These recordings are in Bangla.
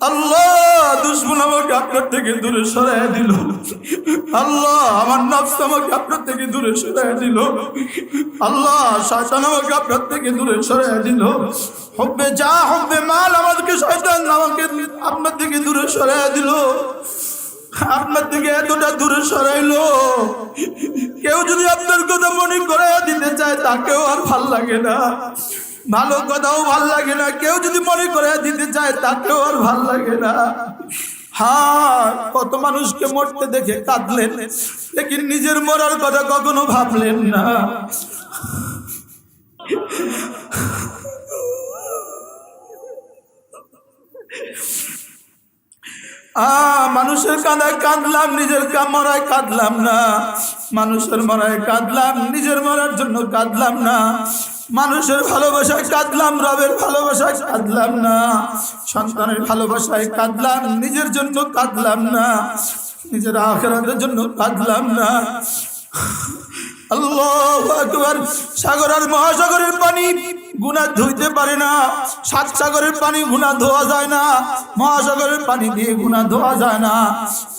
আল্লাহ দুশমন আমাকে আপনার থেকে দূরে সরাইয়া দিল। আল্লাহ আমার নফস আমাকে আপনার থেকে দূরে সরাইয়া দিল। আল্লাহ শয়তান আমাকে আপনার থেকে দূরে সরাইয়া দিল। হুব্বে যা হুব্বে মাল আমাকে শয়তান আমাকে আপনার থেকে দূরে সরাইয়া দিল। আপনার থেকে এতটা দূরে সরাইলো, কেউ যদি আপনার কথা মনে করে দিতে চায় তাকেও আর ভাল লাগে না, ভালো কথাও ভাল লাগে না। কেউ যদি মনে করে দিতে চায় তাকেও আর ভাল লাগে না। হ্যাঁ, কত মানুষকে মরতে দেখে কাঁদলেন, লেকিন নিজের মরার কথা কখনো ভাবলেন না। মানুষের কাঁদায় কাঁদলাম, নিজের মরায় কাঁদলাম না। মানুষের মরায় কাঁদলাম, নিজের মরার জন্য কাঁদলাম না। মানুষের ভালোবাসায় কাঁদলাম, রবের ভালোবাসায় কাঁদলাম না। সন্তানের ভালোবাসায় কাঁদলাম, নিজের জন্য কাঁদলাম না। নিজের আখিরাতের জন্য কাঁদলাম না। আল্লাহু আকবার। সাগর আর মহাসাগরের পানি গুনাহ ধুইতে পারে না। সাত সাগরের পানি গুনাহ ধোয়া যায় না, মহাসাগরের পানি দিয়ে গুনাহ ধোয়া যায় না।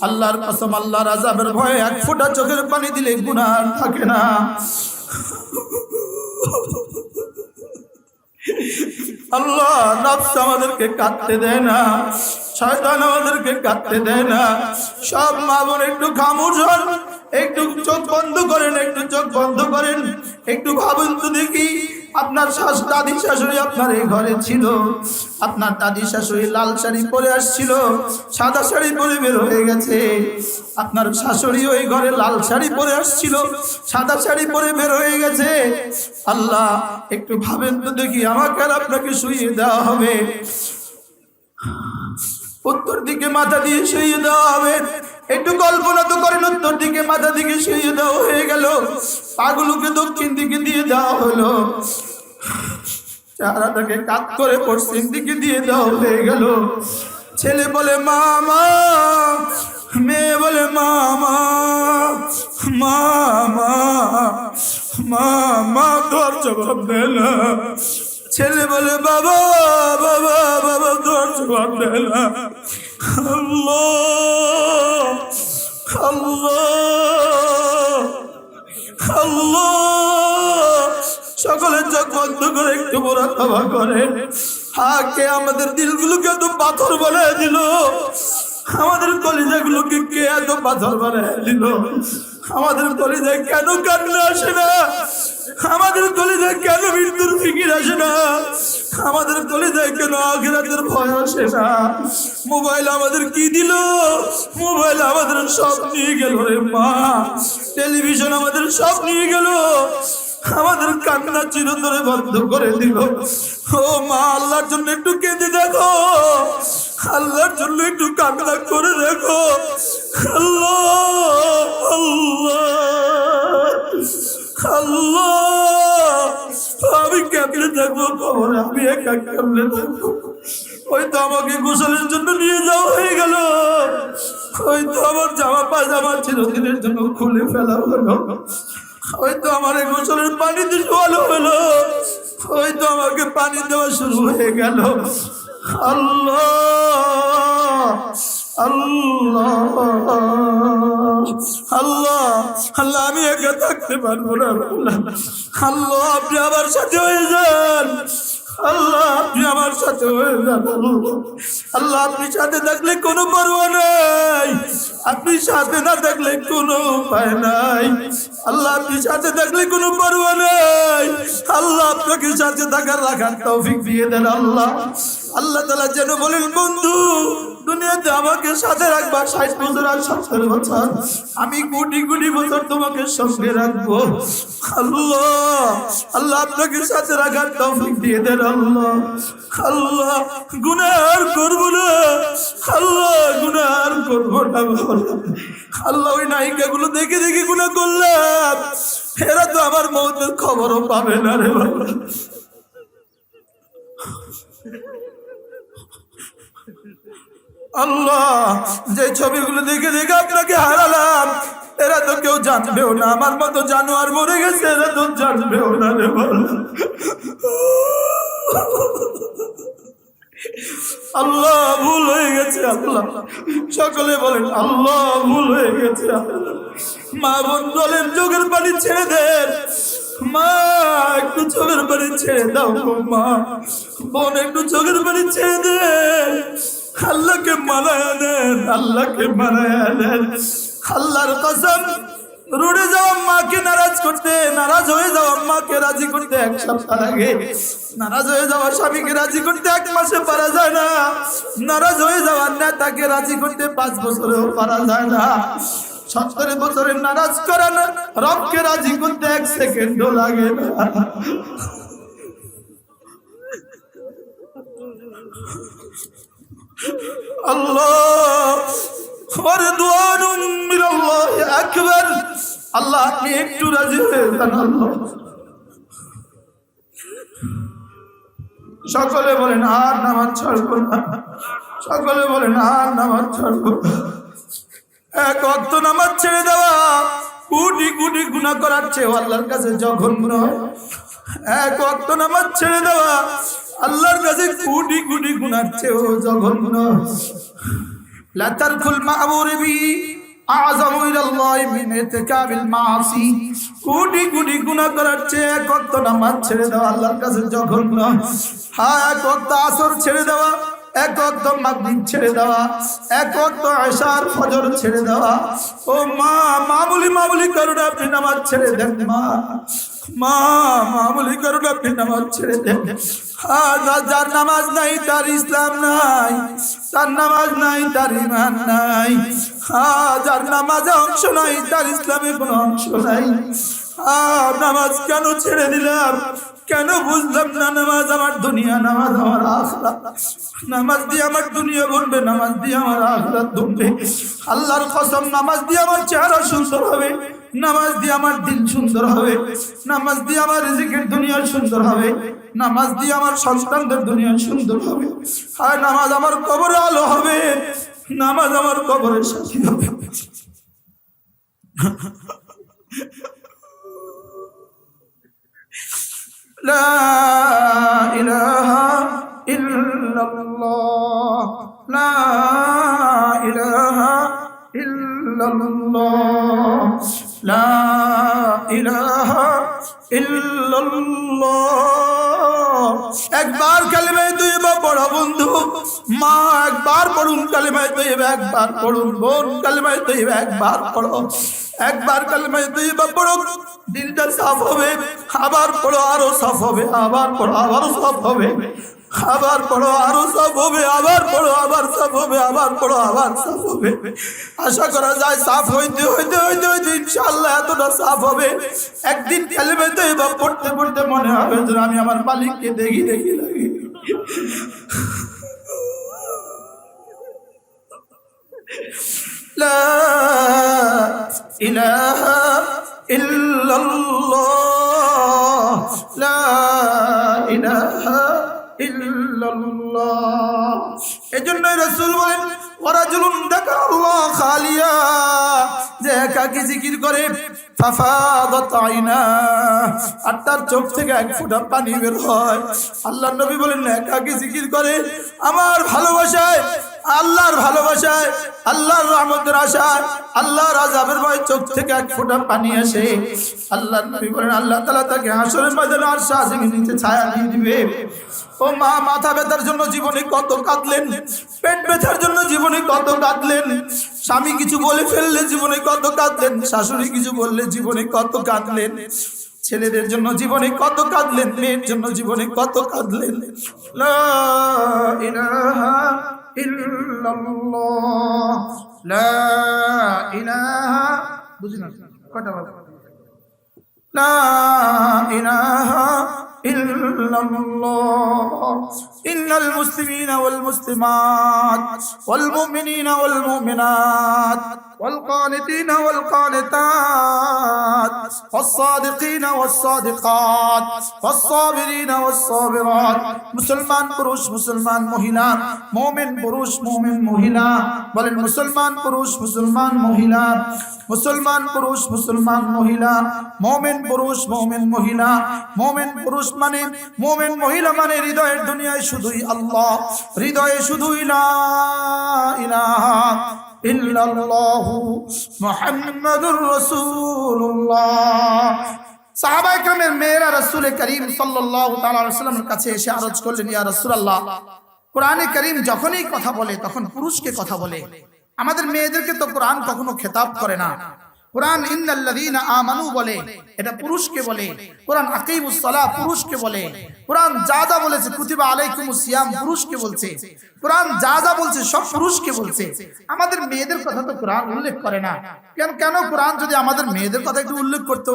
আল্লাহর কসম, আল্লাহর আযাবের ভয়ে এক ফোঁটা চোখের পানি দিলে গুনাহ থাকে না। আল্লাহ নফস আমাদেরকে কাঁদতে দেয় না, শয়তান আমাদেরকে কাঁদতে দেয় না। সব মা বোন একটু খামোশ হন, একটু চোখ বন্ধ করেন, একটু চোখ বন্ধ করেন। একটু ভাবুন তো দেখি, আপনার দাদি শাশুড়ি আপনার এই ঘরে ছিল। আপনার দাদি শাশুড়ি লাল শাড়ি পরে আসছিল, সাদা শাড়ি পরে বের হয়ে গেছে। আপনার শাশুড়ি ওই ঘরে লাল শাড়ি পরে আসছিল, সাদা শাড়ি পরে বের হয়ে গেছে। আল্লাহ একটু ভাবেন তো দেখি, আমাকে আর আপনাকে শুইয়ে দেওয়া হবে, উত্তর দিকে মাথা দিয়ে শুইয়ে দেওয়া হবে। একটু কল্পনা তো করেন, উত্তর দিকে মাথা দিকে শুইয়ে দেওয়া হয়ে গেল, পাগুলোকে দক্ষিণ দিকে দিয়ে দেওয়া হলো, চেহারাটাকে কাত করে পশ্চিম দিকে দিয়ে দেওয়া হয়ে গেল। ছেলে বলে মামা, মেয়ে বলে মামা, মামা, মামা, তোর জবাব দেয় না। ছেলে বলে বাবা, বাবা, বাবা, তোর জবাব দেয় না। আল্লাহ, আল্লাহ, আল্লাহ। সকলের চোখ বন্ধ করে একটু মোরাকাবা করেন। কে আমাদের দিলগুলোকে এত পাথর বানায় দিল? আমাদের কলিজাগুলোকে কে এত পাথর বানায় দিল? আমাদের কলিজায় কেন কান্না আসে না? আমাদের কলিজায় কেন মৃত্যুর ফিকির আসে না? আমাদের কলিজায় কেন আখিরাতের ভয় আসে না? মোবাইল আমাদের কি দিল? মোবাইল আমাদের সব নিয়ে গেল রে মা। টেলিভিশন আমাদের সব নিয়ে গেল, আমাদের কান্না চিরতরে বন্ধ করে দিল। ও মা, আল্লাহর জন্য একটু কেঁদে দেখো, আল্লাহর জন্য একটু কান্না করে দেখো। আল্লাহ, আল্লাহ, আল্লাহ। আমি কেমনে থাকবো খবরে? আমি একা কেমনে থাকবো? ওই তো আমাকে গোসলের জন্য নিয়ে যাওয়া হয়ে গেল, ওই তো আমার জামা পায়জামা চিরদিনের জন্য খুলে ফেলা হলো, ওই তো আমার গোসলের পানিতে শোয়ানো হলো, ওই তো আমাকে পানি দেওয়া শুরু হয়ে গেল। আল্লাহ, আল্লাহ, আল্লাহ, আল্লাহ, আমি একা থাকতে পারবো না। আল্লাহ, আপনি আমার সাথে হয়ে যান। আল্লাহ, আপনি আমার সাথে হয়ে যান। আল্লাহ, আপনি সাথে থাকলে কোনো পরোয়া নাই, আপনি সাথে না থাকলে কোনো উপায় নাই। আল্লাহ, আপনি সাথে থাকলে কোনো পরোয়া নাই। আল্লাহ, আপনাকে সাথে থাকার রাখার তৌফিক দিয়ে দেন। আল্লাহ, আল্লাহ তাআলা যেন বলেন, বন্ধু দুনিয়াতে আমাকে সাথে রাখবা 60 বছর আর 70 বছর, আমি কোটি কোটি বছর তোমাকে সঙ্গে রাখবো। আল্লাহ, আল্লাহ আপনাকে সাথে রাখার তৌফিক দিয়ে দেন। আল্লাহ, আল্লাহ, গুনাহ আর করবো না। আল্লাহ, গুনাহ আর করবো না। আল্লাহ, ওই নায়িকাগুলো দেখে দেখে গুনাহ করলাম, এরা তো আমার মৌতের খবরও পাবে না রে বাবা। আল্লাহ, যে ছবিগুলো দেখে দেখে আপনাকে হারালাম, এরা তো কেউ জানবেও না, আমার মতো জানোয়ার মরে গেছে, এরা তো জানবেও না রে বল। আল্লাহ ভুল হয়ে গেছে আল্লাহ, সকলে বলেন আল্লাহ ভুল হয়ে গেছে। মা বোন বলেন চোখের পানি ছেড়ে দেন, মা একটু চোখের পানি ছেড়ে দাও গো মা, বোন একটু চোখের পানি ছেড়ে দেন, আল্লাহকে মানায়া দেন, আল্লাহকে মানায়া দেন। আল্লাহর কসম, রুড়ে যাওয়া মাকে নারাজ হয়ে যাওয়া মাকে রাজি করতে এক সপ্তাহ লাগে, নারাজ হয়ে যাওয়া স্বামীকে রাজি করতে 1 মাসে পারা যায় না, নারাজ হয়ে যাওয়া নেতাকে রাজি করতে 5 বছরেও পারা যায় না, 70 বছরে নারাজ করা না রবকে রাজি করতে 1 সেকেন্ডও লাগে না। আল্লাহ ওয়ারদওয়ানুম মিনাল্লাহি আকবার। আল্লাহ আপনি একটু রাজি হয়ে যান আল্লাহ। সকলে বলেন আর নামাজ ছাড়বো না, সকলে বলেন আর নামাজ ছাড়বো না। 1 ওয়াক্ত নামাজ ছেড়ে দেওয়া কোটি কোটি গুনাহ করার চেয়ে আল্লাহর কাছে জঘন্য। 1 ওয়াক্ত নামাজ ছেড়ে দেওয়া আল্লাহর কাছে কোটি কোটি গুনার চেয়েও জঘন্য। লা তারকুল মা'মুর বি আযমু ইলাল্লাহি মিন ইরতিকাবিল মা'সি। কোটি কোটি গুনাহ করার চেয়ে 1 ওয়াক্ত নামাজ ছেড়ে দেওয়া আল্লাহর কাছে জঘন্য। হ্যাঁ, 1 ওয়াক্ত আসর ছেড়ে দেওয়া, 1 ওয়াক্ত মাগরিব ছেড়ে দেওয়া, 1 ওয়াক্ত ইশার ফজর ছেড়ে দেওয়া। ও মা, মামুলি করুন আপনি নামাজ ছেড়ে দেন মা, মামুলি করুন আপনি নামাজ ছেড়ে দেন। যার নামাজ নাই তার ইসলাম নাই, তার নামাজ নাই তার ঈমান নাই। যার নামাজে অংশ নাই তার ইসলামে কোনো অংশ নাই। নামাজ কেন ছেড়ে দিলাম, কেন বুঝলাম না? নামাজ আমার দুনিয়া, নামাজ আমার আখিরাত। নামাজ দিয়ে আমার দুনিয়া বলবে, নামাজ দিয়ে আমার আখিরাত বলবে। আল্লাহর কসম, নামাজ দিয়ে আমার চেহারা সুন্দর হবে, নামাজ দিয়ে আমার দিন সুন্দর হবে, নামাজ দিয়ে আমার রিজিকের দুনিয়া সুন্দর হবে, নামাজ দিয়ে আমার সন্তানদের দুনিয়া সুন্দর হবে। আর নামাজ আমার কবরে আলো হবে, নামাজ আমার কবরের সাথী হবে। লা ইলাহা ইল্লাল্লাহ, লা ইলাহা ইল্লাল্লাহ, লা ইলাহা ইল্লাল্লাহ। একবার কালিমায়ে তৈয়বা পড়ো বন্ধু, মা একবার পড়ুন কালিমায়ে তৈয়বা, একবার পড়ুন বোন কালিমায়ে তৈয়বা, একবার পড়ো, একবার কালিমায়ে তৈয়বা পড়ো, দিলটা সাফ হবে। আবার পড়ো, আরো সাফ হবে, আবার পড়ো, আবারও সাফ হবে, আবার পড়ো, আরো সাফ হবে, আবার পড়ো, আবার সাফ হবে, আবার পড়ো, আবার সাফ হবে। আশা করা যায় সাফ হইতে হইতে হইতে হইতে ইনশাআল্লাহ এতটা সাফ হবে, একদিন কালিমায়ে তৈয়বা পড়তে পড়তে মনে হবে যে আমি আমার মালিককে দেখি দেখি লাগি। লা ইলাহা ইল্লাল্লাহ, লা ইলাহা ইল্লাল্লাহ। এজন্যই রাসূল বলেন ওয়ারাজুলুন যাকারাল্লাহ খালিয়া, যে একাকী জিকির করে ফাফাদাত আইনা, আর তার চোখ থেকে 1 ফোঁটা পানি বের হয়। আল্লাহর নবী বলেন একাকী জিকির করে আমার ভালোবাসায়, আল্লাহর ভালোবাসায়, আল্লাহর রহমতের আশায়, আল্লাহর আযাবের ভয়ে চোখ থেকে 1 ফোঁটা পানি আসে। আল্লাহর নবী বলেন আল্লাহ তাআলা তাকে হাশরের ময়দানে আরশ আজিমের নিচে ছায়া দিয়ে দিবে। ও মা, মাথা ব্যথার জন্য জীবনে কত কাঁদলেন, পেট ব্যথার জন্য জীবনে কত কাঁদলেন, স্বামী কিছু বলে ফেললে জীবনে কত কাঁদলেন, শাশুড়ি কিছু বললে জীবনে কত কাঁদলেন, ছেলেদের জন্য জীবনে কত কাঁদলেন, মেয়ের জন্য জীবনে কত কাঁদলেন। লা ইলাহা ইল্লাল্লাহ, লা ইলাহা, বুঝি না কয়টা বলে, লা ইলাহা ইল্লাল্লাহ। ইল্লাল্লাহ ইন্নাল মুসলিমিনা ওয়াল মুসলিমাত ওয়াল মুমিনিনা ওয়াল মুমিনাত ওয়াল কানিতিনা ওয়াল কানিতাত ওয়াস সাদিকিনা ওয়াস সাদিকাত ওয়াস সাবিরিনা ওয়াস সাবিরাত মুসলমান পুরুষ মুসলমান মহিলা মুমিন পুরুষ মুমিন মহিলা বলেন মুসলমান পুরুষ মুসলমান মহিলা মুসলমান পুরুষ মুসলমান মহিলা মুমিন পুরুষ মুমিন মহিলা মুমিন পুরুষ মানে মুমিন মহিলা মানে হৃদয়ের দুনিয়ায় শুধুই আল্লাহ হৃদয়ে শুধুই লা ইলাহা ইল্লাল্লাহু মুহাম্মাদুর রাসূলুল্লাহ সাহাবায়ে কেরামের মেয়েরা রাসূল করিম সাল্লাল্লাহু তাআলা আলাইহি ওয়াসাল্লামের কাছে এসে আরজ করলেন ইয়া রাসূলুল্লাহ কোরআনে কারীম যখনই কথা বলে তখন পুরুষকে কথা বলে আমাদের মেয়েদেরকে তো কোরআন কখনো খেতাব করে না কোরআন ইন্নাল্লাযীনা আমানু বলে এটা পুরুষকে বলে কোরআন আকিমুস সালাহ পুরুষকে বলে কোরআন যা যা বলেছে কুতিবা আলাইকুমুস সিয়াম পুরুষকে বলছে কোরআন যা যা বলছে সব পুরুষকে বলছে আমাদের মেয়েদের কথা তো কোরআন উল্লেখ করে না কেন কোরআন যদি আমাদের মেয়েদের কথা একটু উল্লেখ করত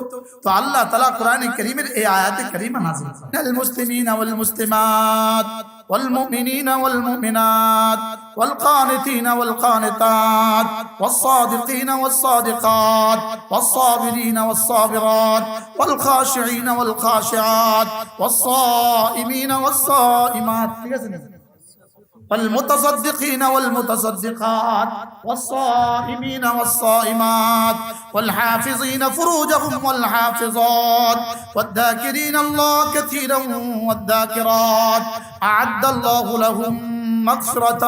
তো আল্লাহ তাআলা কোরআনে কারীমের এই আয়াতে কারীমা নাযিল করেন আল মুসলিমিনা ওয়াল মুসলিমাত والمؤمنين والمؤمنات والقانتين والقانتات والصادقين والصادقات والصابرين والصابرات والخاشعين والخاشعات والصائمين والصائمات والمتصدقين والمتصدقات والصائمين والصائمات والحافظين فروجهم والحافظات والذاكرين الله كثيرا والذاكرات أعد الله لهم مغفرة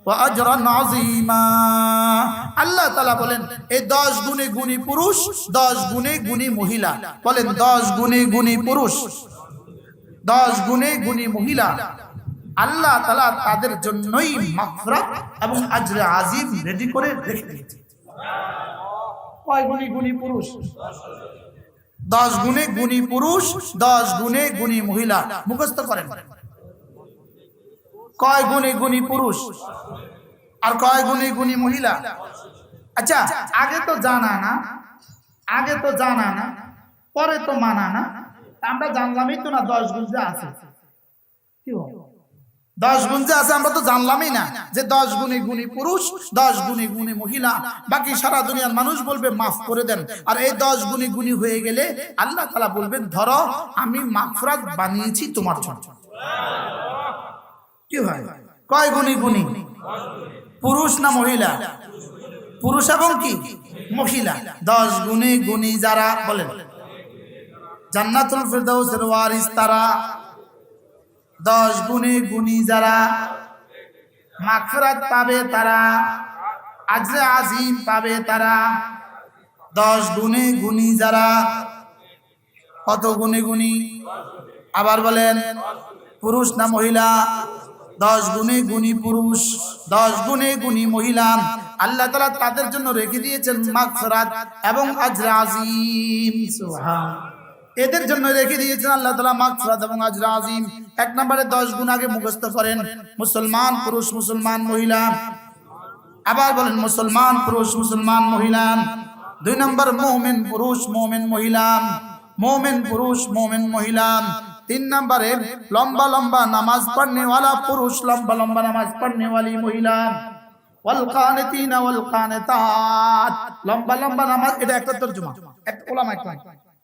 وأجرا عظيما আল্লাহ তাআলা বলেন এই 10 গুণে গুণী পুরুষ 10 গুণে গুণী মহিলা বলেন 10 গুণে গুণী পুরুষ 10 গুণে গুণী মহিলা আল্লাহ তাআলা তাদের জন্যই মাগফিরাত এবং আজরে আজিম রেডি করে রেখে দিয়েছে কয় গুণী গুণী পুরুষ 10 গুণে গুণী পুরুষ 10 গুণে গুণী মহিলা মুখস্থ করেন কয় গুণে গুণী পুরুষ আর কয় গুণে গুণী মহিলা আচ্ছা আগে তো জানা না পরে তো মানা না আমরা জানলামই তো না 10 গুণ যে আছে কি 10 গুণ যে আছে আমরা তো জানলামই না যে 10 গুণে গুণী পুরুষ 10 গুণে গুণী মহিলা বাকি সারা দুনিয়ার মানুষ বলবে মাফ করে দেন আর এই 10 গুণে গুণী হয়ে গেলে আল্লাহ তাআলা বলবেন ধরো আমি মাগফিরাত বানিয়েছি তোমার জন্য কি হয় কয় গুণী গুণী পুরুষ না মহিলা পুরুষ এবং কি মহিলা 10 গুণে গুণী যারা বলেন জান্নাতুল ফিরদাউসের ওয়ারিস তারা 10 গুণে গুণী যারা মাগফিরাত পাবে তারা আজরে আজিম পাবে তারা 10 গুণে গুণী যারা কত গুণে গুণী আবার বলেন পুরুষ না মহিলা 10 গুণে গুণী পুরুষ 10 গুণে গুণী মহিলা আল্লাহ তাআলা তাদের জন্য রেখে দিয়েছেন মাগফিরাত এবং আজরে আজিম সুবহানাল্লাহ এদের জন্য রেখে দিয়েছেন আল্লাহ তাআলা মাগফিরাত এবং আজরে আজিম এক নম্বরে 10 গুণ আগে মুখস্থ করেন মুসলমান পুরুষ মুসলমান মহিলা আবার বলেন মুসলমান পুরুষ মুসলমান মহিলা দুই নম্বর মুমিন পুরুষ মুমিন মহিলা মুমিন পুরুষ মুমিন মহিলা तीन नंबर है लंबा लंबा नमाज पढ़ने वाला पुरुष लंबा लंबा नमाज पढ़ने वाली महिला वल कानितीन वल कानितात लंबा लंबा नमाज এটা একটা তরজমা একটা ওলামা একদম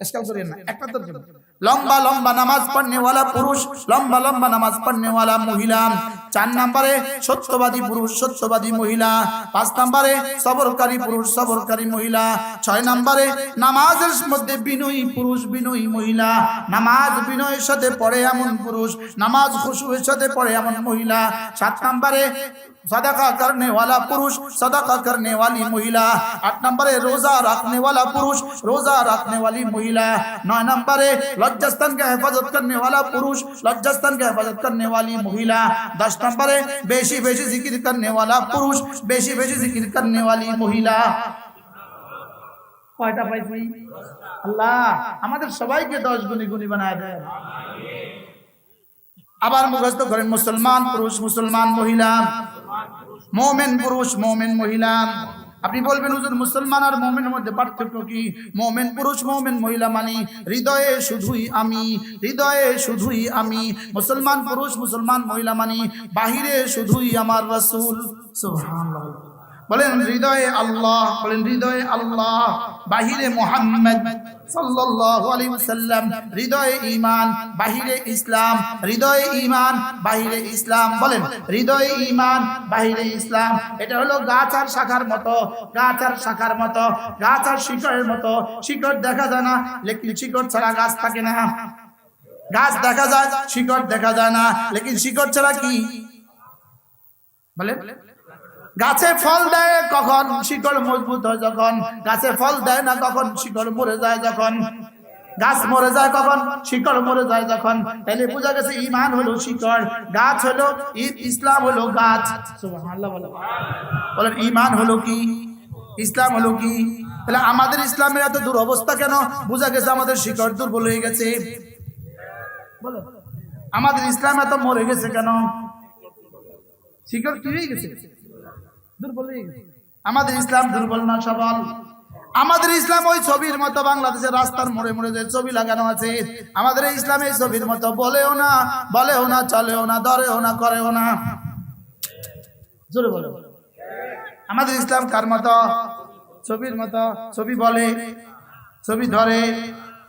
ইসকাল করেন না একটা তরজমা लंबा लंबा नमाज पढ़ने वाला पुरुष लंबा लंबा नमाज पढ़ने वाला महिला चार नंबरे सत्यवादी पुरुष सत्यवादी महिला पाँच नंबरे सबरकारी पुरुष सबरकारी महिला छय नंबरे नामाजेर मध्य बिनयी पुरुष बिनयी महिला नामाज बिनयेर साथे पढ़े एमन पुरुष नामाज खुशूर साथे पढ़े एमन महिला सात नंबरे सदका करने वाला पुरुष सदका करने वाली महिला आठ नंबरे रोजा रखने वाला पुरुष रोजा रखने वाली महिला नौ नंबरे लज्जास्थान का हिफाजत करने वाला पुरुष लज्जास्थान का हिफाजत करने वाली महिला 10 नंबरे बेशी बेशी जिक्र करने वाला पुरुष बेशी बेशी जिक्र करने वाली महिला কয়টা পাইছি আল্লাহ আমাদের সবাইকে 10 গুণী গুণী বানায় দেন আবার মুখস্থ করেন মুসলমান পুরুষ মুসলমান মহিলা মুমিন পুরুষ মুমিন মহিলা আপনি বলবেন হুজুর মুসলমান আর মুমিনের মধ্যে পার্থক্য কি? মুমিন পুরুষ মুমিন মহিলা মানি হৃদয়ে শুধুই আমি, হৃদয়ে শুধুই আমি। মুসলমান পুরুষ মুসলমান মহিলা মানি বাহিরে শুধুই আমার রাসূল। সুবহানাল্লাহ। বলেন হৃদয়ে আল্লাহ, বলেন হৃদয়ে আল্লাহ, বাহিরে মুহাম্মদ সাল্লাল্লাহু আলাইহি ওয়াসাল্লাম। হৃদয়ে ঈমান বাহিরে ইসলাম, হৃদয়ে ঈমান বাহিরে ইসলাম। বলেন হৃদয়ে ঈমান বাহিরে ইসলাম। এটা হলো গাছ আর শাখার মতো, গাছ আর শাখার মতো, গাছ আর শিকড়ের মতো। শিকড় দেখা যায় না, লেকিন শিকড় ছাড়া গাছ থাকে না। গাছ দেখা যায়, শিকড় দেখা যায় না, লেকিন শিকড় ছাড়া কি? বলেন গাছে ফল দেয় কখন? শিকড় মজবুত হয় যখন। গাছে ফল দেয় না কখন? শিকড় মরে যায় যখন। গাছ মরে যায় কখন? শিকড় মরে যায় যখন। তাহলে বোঝা গেছে ঈমান হলো শিকড়, গাছ হলো ইসলাম হলো গাছ। সুবহানাল্লাহ। বলেন ঈমান হলো কি? ইসলাম হলো কি? তাহলে আমাদের ইসলামের এত দুরবস্থা কেন? বোঝা গেছে আমাদের শিকড় দুর্বল হয়ে গেছে। বলো আমাদের ইসলাম এত মরে গেছে কেন? শিকড় কি হয়ে গেছে? দুর্বল হয়ে গেছে। আমাদের ইসলাম দুর্বল না সবল? আমাদের ইসলাম ওই ছবির মতো বাংলাদেশের রাস্তার মোড়ে মোড়ে যে ছবি লাগানো আছে, আমাদের ইসলাম এই ছবির মতো বলেও না, বলেও না, চলেও না, ধরেও না, করেও না। জোরে বলো। আমাদের ইসলাম কার মতো? ছবির মতো। ছবি বলে, ছবি ধরে,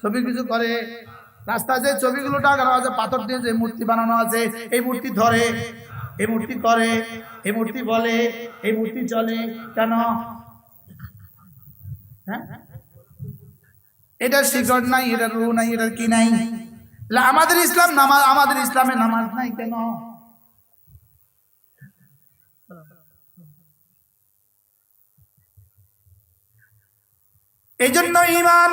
ছবি কিছু করে। রাস্তায় যে ছবিগুলো টাকানো আছে, পাথর দিয়ে যে মূর্তি বানানো আছে, এই মূর্তি ধরে, এই মূর্তি করে, এই মূর্তি বলে, এই মূর্তি চলে কেন? হ্যাঁ, এটার শিকড় নাই, এটার রূহ নাই, এটার কি নাই? আমাদের ইসলাম নামাজ, আমাদের ইসলামে নামাজ নাই কেন? এই জন্য ঈমান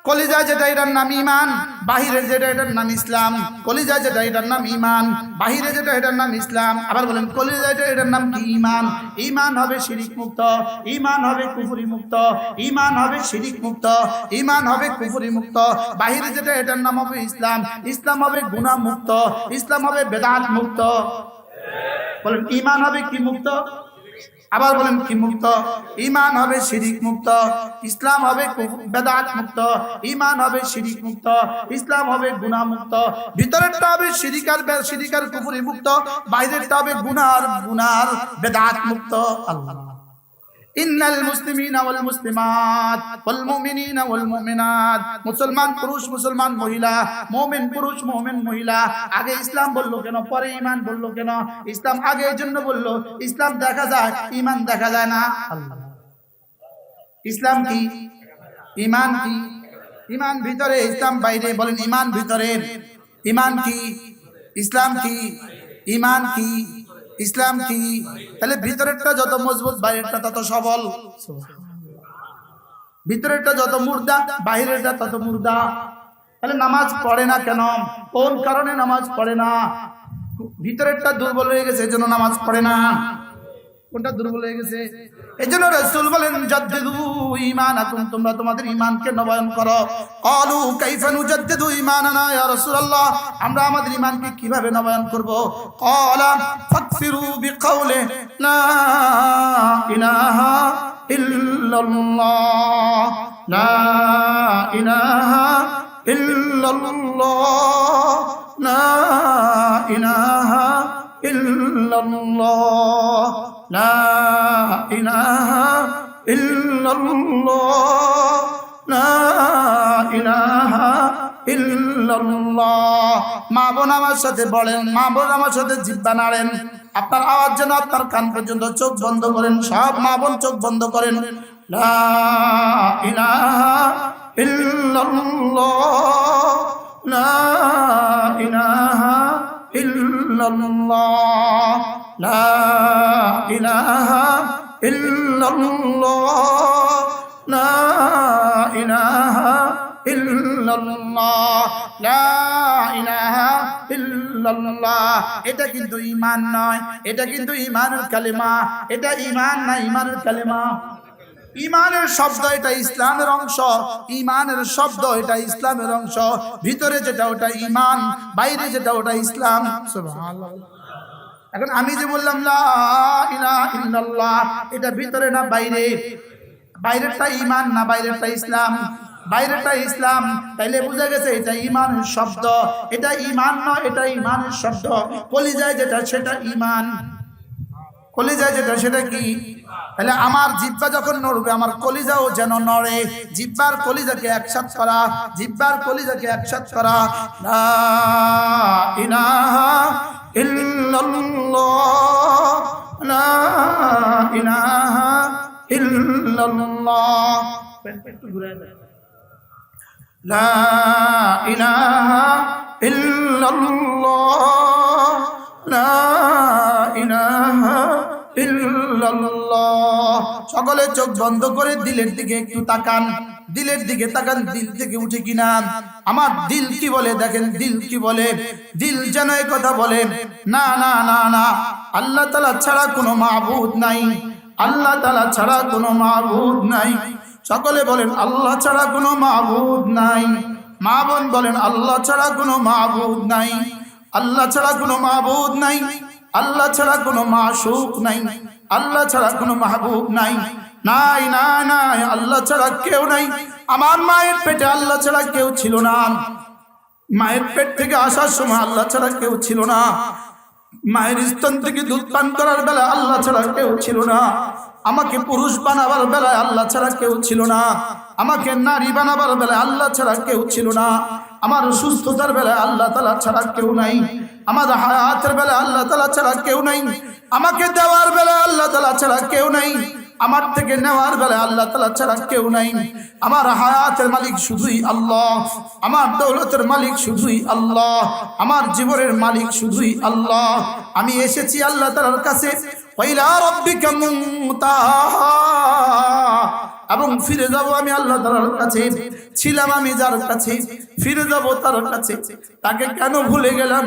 কলিজা যেটা এটার নাম ঈমান, বাহিরে যেটা এটার নাম ইসলাম। কলিজা যেটা এটার নাম ঈমান, বাহিরে যেটা এটার নাম ইসলাম। আবার বলেন কলিজা যেটা এটার নাম কি? ঈমান। ঈমান হবে শিরিক মুক্ত, ঈমান হবে কুফরি মুক্ত, ঈমান হবে শিরিক মুক্ত, ঈমান হবে কুফরি মুক্ত। বাহিরে যেটা এটার নাম হবে ইসলাম, ইসলাম হবে গুনাহ মুক্ত, ইসলাম হবে বেদাত মুক্ত। বলেন ঈমান হবে কি মুক্ত? আবার বলেন কি মুক্ত? ঈমান হবে শিরিক মুক্ত, ইসলাম হবে বেদাত মুক্ত। ঈমান হবে শিরিক মুক্ত, ইসলাম হবে গুনাহ মুক্ত। ভিতরেরটা হবে শিরিক আর কুফরি মুক্ত, বাইরেরটা হবে গুনাহ বেদাত মুক্ত। আল্লাহ ইন্নাল মুসলিমিনা ওয়াল মুসলিমাত ওয়াল মুমিনিনা ওয়াল মুমিনাত। মুসলমান পুরুষ মুসলমান মহিলা, মুমিন পুরুষ মুমিন মহিলা। আগে ইসলাম বললো কেন? পরে ঈমান বললো কেন? ইসলাম আগে এই জন্য বললো, ইসলাম দেখা যায়, ঈমান দেখা যায় না। আল্লাহ ইসলাম কি? ঈমান কি? ঈমান ভিতরে, ইসলাম বাইরে। বলেন ঈমান ভিতরে। ঈমান কি? ইসলাম কি? ঈমান কি? ইসলাম কি? তাহলে ভিতরেরটা যত মজবুত, বাইরেরটা তত সবল। ভিতরেরটা যত মুর্দা, বাইরেরটা তত মুর্দা। তাহলে নামাজ পড়ে না কেন? কোন কারণে নামাজ পড়ে না? ভিতরেরটা দুর্বল হয়ে গেছে, এজন্য নামাজ পড়ে না। কোনটা দুর্বল হয়ে গেছে? এজন্য রাসূল বলেন জাদ্দিদু ঈমানাকুম, তোমরা তোমাদের ঈমানকে নবায়ন করো। ক্বালু কাইফা নুজাদ্দিদু ঈমানানা ইয়া রাসূলুল্লাহ, আমরা আমাদের ঈমানকে কিভাবে নবায়ন করব? ক্বালা ফাকসিরু বিকাউলি লা ইলাহা ইল্লাল্লাহ, লা ইলাহা ইল্লাল্লাহ, লা ইলাহা ইল্লাল্লাহ, লা ইলাহা ইল্লাল্লাহ, লা ইলাহা ইল্লাল্লাহ। মা বোন আমার সাথে বলেন, মা বোন আমার সাথে জিহ্বা নাড়েন। আপনার আওয়াজ যেন আপনার কান পর্যন্ত। চোখ বন্ধ করেন, সব মা বোন চোখ বন্ধ করেন। লা ইলাহা ইল্লাল্লাহ, লা ইলাহা ইল্লাল্লাহ, লা ইলাহা ইল্লাল্লাহ, লা ইলাহা ইল্লাল্লাহ, লা ইলাহা ইল্লাল্লাহ। এটা কিন্তু ঈমান নয়, এটা কিন্তু ঈমানুল কালিমা। এটা ঈমান না, ঈমানুল কালিমা। ঈমানের শব্দ এটা ইসলামের অংশ, ঈমানের শব্দ এটা ইসলামের অংশ। ভিতরে যেটা ওটা ঈমান, বাইরে যেটা ওটা ইসলাম। সুবহানাল্লাহ। এখন আমি যে বললাম লা ইলাহা ইল্লাল্লাহ, এটা ভিতরে না বাইরে? বাইরেরটা ঈমান না বাইরেরটা ইসলাম? বাইরেরটা ইসলাম। তাইলে বুঝা গেছে এটা ঈমানের শব্দ, এটা ঈমান নয়, এটা ঈমানের শব্দ। কলিজায় যেটা সেটা ঈমান, কলিজায় যেটা সেটা কি? তাহলে আমার জিহ্বা যখন নড়বে আমার কলিজাও যেন নড়ে। জিহ্বার কলিজাকে একসাথ করা, জিহ্বার কলিজাকে একসাথ করা। লা ইলাহা ইল্লাল্লাহ, লা ইলাহা ইল্লাল্লাহ। লা ইলাহা ইল্লাল্লাহ, লা ইলাহা ইল্লাল্লাহ। সকলে চোখ বন্ধ করে দিলের দিকে একটু তাকান, দিলের দিকে তাকান, দিল থেকে উঠে কিনা। আমার দিল কি বলে দেখেন, দিল কি বলে? দিল যেন এই কথা বলে, না না না না, আল্লাহ তাআলা ছাড়া কোনো মাবুদ নাই, আল্লাহ তাআলা ছাড়া কোনো মাবুদ নাই। সকলে বলেন আল্লাহ ছাড়া কোনো মাবুদ নাই। মা বোন বলেন আল্লাহ ছাড়া কোনো মাবুদ নাই, আল্লাহ ছাড়া কোনো মাবুদ নাই, আল্লাহ ছাড়া কোনো মাশউক নাই, আল্লাহ ছাড়া কোনো মাহবুব নাই। নাই নাই নাই, আল্লাহ ছাড়া কেউ নাই। আমার মায়ের পেটে আল্লাহ ছাড়া কেউ ছিল না, মায়ের পেট থেকে আসার সময় আল্লাহ ছাড়া কেউ ছিল না, মায়ের স্তন থেকে দুধ পান করার বেলায় আল্লাহ ছাড়া কেউ ছিল না, আমাকে পুরুষ বানাবার বেলায় আল্লাহ ছাড়া কেউ ছিল না, আমাকে নারী বানাবার বেলায় আল্লাহ ছাড়া কেউ ছিল না, আমার সুস্থতার বেলায় আল্লাহ তাআলা ছাড়া কেউ নাই, আমার হায়াতের বেলায় আল্লাহ তাআলা ছাড়া কেউ নাই, আমাকে দেওয়ার বেলায় আল্লাহ তাআলা ছাড়া কেউ নাই, আমার থেকে নেওয়ার বেলায় আল্লাহ তাআলা ছাড়া কেউ নাই। আমার হায়াতের মালিক শুধুই আল্লাহ, আমার দৌলতের মালিক শুধুই আল্লাহ, আমার জীবনের মালিক শুধুই আল্লাহ। আমি এসেছি আল্লাহ তাআলার কাছে, ওয়াইলা রাব্বিকা মুনতাহা, এবং ফিরে যাব আমি আল্লাহ তাআলার কাছে। ছিলাম আমি যার কাছে, ফিরে যাব তার কাছে। তাকে কেন ভুলে গেলাম,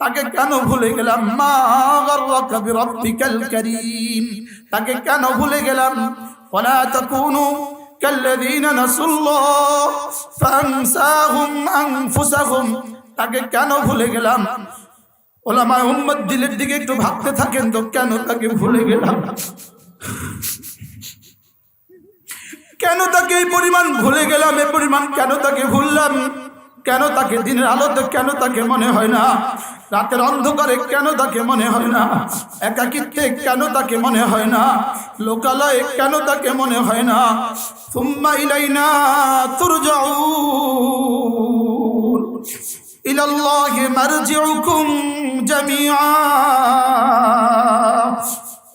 তাকে কেন ভুলে গেলাম? মা গাররাকা বিরাব্বিকাল কারীম, তাকে কেন ভুলে গেলাম? ওয়ালা তাকুনু কাল্লাযীনা নাসুল্লাহ ফানসাহুম আনফুসাহুম, তাকে কেন ভুলে গেলাম? ওলামায়ে উম্মত দিলের দিকে একটু ভাবতে থাকেন তো, কেন তাকে ভুলে গেলাম? কেন তাকে এই পরিমাণ ভুলে গেলাম? এই পরিমাণ কেন তাকে ভুললাম? কেন তাকে দিনের আলোতে কেন তাকে মনে হয় না? রাতের অন্ধকারে কেন তাকে মনে হয় না? একাকিত্বে কেন তাকে মনে হয় না? লোকালয়ে কেন তাকে মনে হয় না? সুম্মা ইলাইনা তুরজাউন, ইলাল্লাহি মারজিউকুম জামিআ,